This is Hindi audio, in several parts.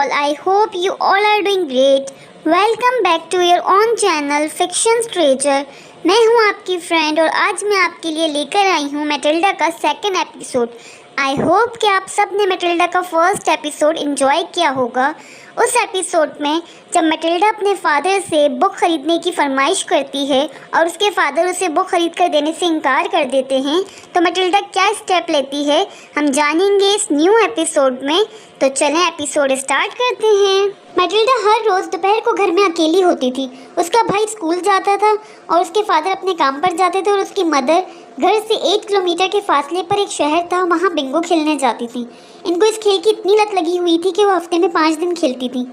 all. I hope you all are doing great. Welcome back to your own channel Fiction Treasure. मैं हूँ आपकी फ्रेंड और आज मैं आपके लिए लेकर आई हूँ मैटिल्डा का सेकंड एपिसोड। आई होप कि आप सब ने मैटिल्डा का फर्स्ट एपिसोड एंजॉय किया होगा। उस एपिसोड में जब मैटिल्डा अपने फादर से बुक खरीदने की फरमाइश करती है और उसके फादर उसे बुक खरीद कर देने से इनकार कर देते हैं, तो मैटिल्डा क्या स्टेप लेती है हम जानेंगे इस न्यू एपिसोड में। तो चलें एपिसोड स्टार्ट करते हैं। मैटिल्डा हर रोज़ दोपहर को घर में अकेली होती थी। उसका भाई स्कूल जाता था और उसके फादर अपने काम पर जाते थे और उसकी मदर घर से 8 किलोमीटर के फासले पर एक शहर था, वहाँ बिंगो खेलने जाती थी। इनको इस खेल की इतनी लत लगी हुई थी कि वो हफ्ते में 5 दिन खेलती थी।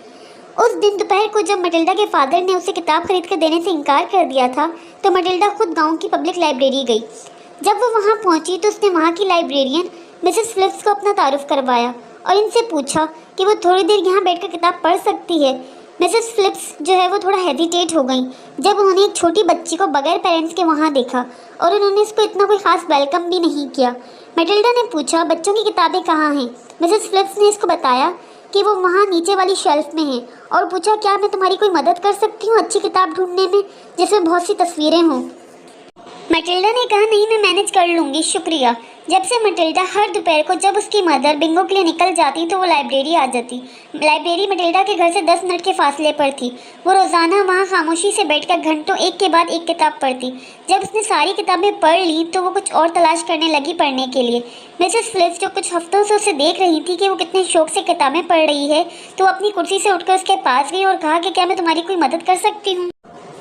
उस दिन दोपहर को जब मैटिल्डा के फादर ने उसे किताब खरीद कर देने से इनकार कर दिया था, तो मैटिल्डा खुद गाँव की पब्लिक लाइब्रेरी गई। जब वो वहाँ पहुँची तो उसने वहाँ की लाइब्रेरियन मिसेस फिलिप्स को अपना तारुफ करवाया और इनसे पूछा कि वो थोड़ी देर यहाँ बैठकर किताब पढ़ सकती है। मिसेस फिलिप्स जो है वो थोड़ा हेजिटेट हो गई जब उन्होंने एक छोटी बच्ची को बगैर पेरेंट्स के वहाँ देखा और उन्होंने इसको इतना कोई ख़ास वेलकम भी नहीं किया। मैटिल्डा ने पूछा, बच्चों की किताबें कहाँ हैं? मिसेस फिलिप्स ने इसको बताया कि वो वहाँ नीचे वाली शेल्फ में हैं और पूछा, क्या मैं तुम्हारी कोई मदद कर सकती हूँ अच्छी किताब ढूंढने में जिसमें बहुत सी तस्वीरें हों? मैटिल्डा ने कहा, नहीं, मैं मैनेज कर लूँगी, शुक्रिया। जब से मैटिल्डा हर दोपहर को जब उसकी मदर बिंगो के लिए निकल जाती तो वो लाइब्रेरी आ जाती। लाइब्रेरी मैटिल्डा के घर से 10 मिनट के फासले पर थी। वो रोज़ाना वहाँ खामोशी से बैठकर घंटों एक के बाद एक किताब पढ़ती। जब उसने सारी किताबें पढ़ ली तो वो कुछ और तलाश करने लगी पढ़ने के लिए। मिसेस फिलिप्स जो कुछ हफ्तों से उसे देख रही थी कि वो कितने शौक से किताबें पढ़ रही है, तो अपनी कुर्सी से उठकर उसके पास गई और कहा कि क्या मैं तुम्हारी कोई मदद कर सकती हूँ?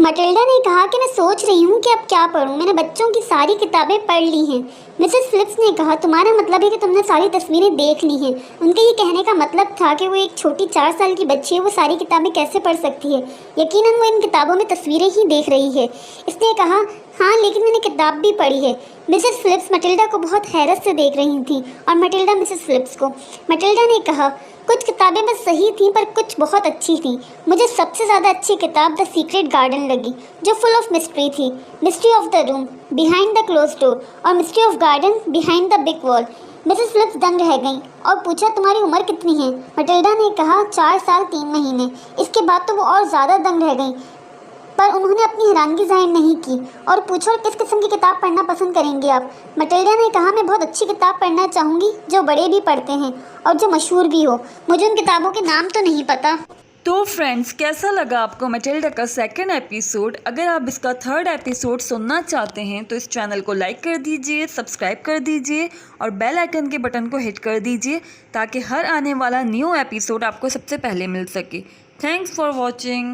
मैटिल्डा ने कहा कि मैं सोच रही हूँ कि अब क्या पढूं, मैंने बच्चों की सारी किताबें पढ़ ली हैं। मिसेस फिलिप्स ने कहा, तुम्हारा मतलब है कि तुमने सारी तस्वीरें देख ली हैं। उनके ये कहने का मतलब था कि वो एक छोटी 4 साल की बच्ची है, वो सारी किताबें कैसे पढ़ सकती है? यकीनन वो इन किताबों में तस्वीरें ही देख रही है। इसने कहा, हाँ, लेकिन मैंने किताब भी पढ़ी है। मिसेस फिलिप्स मैटिल्डा को बहुत हैरत से देख रही थी और मैटिल्डा मिसेस फिलिप्स को। मैटिल्डा ने कहा, कुछ किताबें बस सही थीं पर कुछ बहुत अच्छी थीं। मुझे सबसे ज़्यादा अच्छी किताब द सीक्रेट गार्डन लगी, जो फुल ऑफ मिस्ट्री थी। Mystery of the room behind the close door और mystery of garden behind the big wall. Mrs Phillips दंग रह गईं और पूछा, तुम्हारी उम्र कितनी है? मैटिल्डा ने कहा, 4 साल 3 महीने। इसके बाद तो वो और ज़्यादा दंग रह गईं, पर उन्होंने अपनी हैरानगी जाहिर नहीं की और पूछा, और किस किस्म की किताब पढ़ना पसंद करेंगे आप? मैटिल्डा ने कहा, मैं बहुत अच्छी किताब पढ़ना चाहूँगी जो बड़े भी पढ़ते हैं और जो मशहूर भी हो। मुझे उन किताबों के नाम तो नहीं पता। तो फ्रेंड्स, कैसा लगा आपको मैटिल्डा का सेकंड एपिसोड? अगर आप इसका थर्ड एपिसोड सुनना चाहते हैं तो इस चैनल को लाइक कर दीजिए, सब्सक्राइब कर दीजिए और बेल आइकन के बटन को हिट कर दीजिए ताकि हर आने वाला न्यू एपिसोड आपको सबसे पहले मिल सके। Thanks for watching.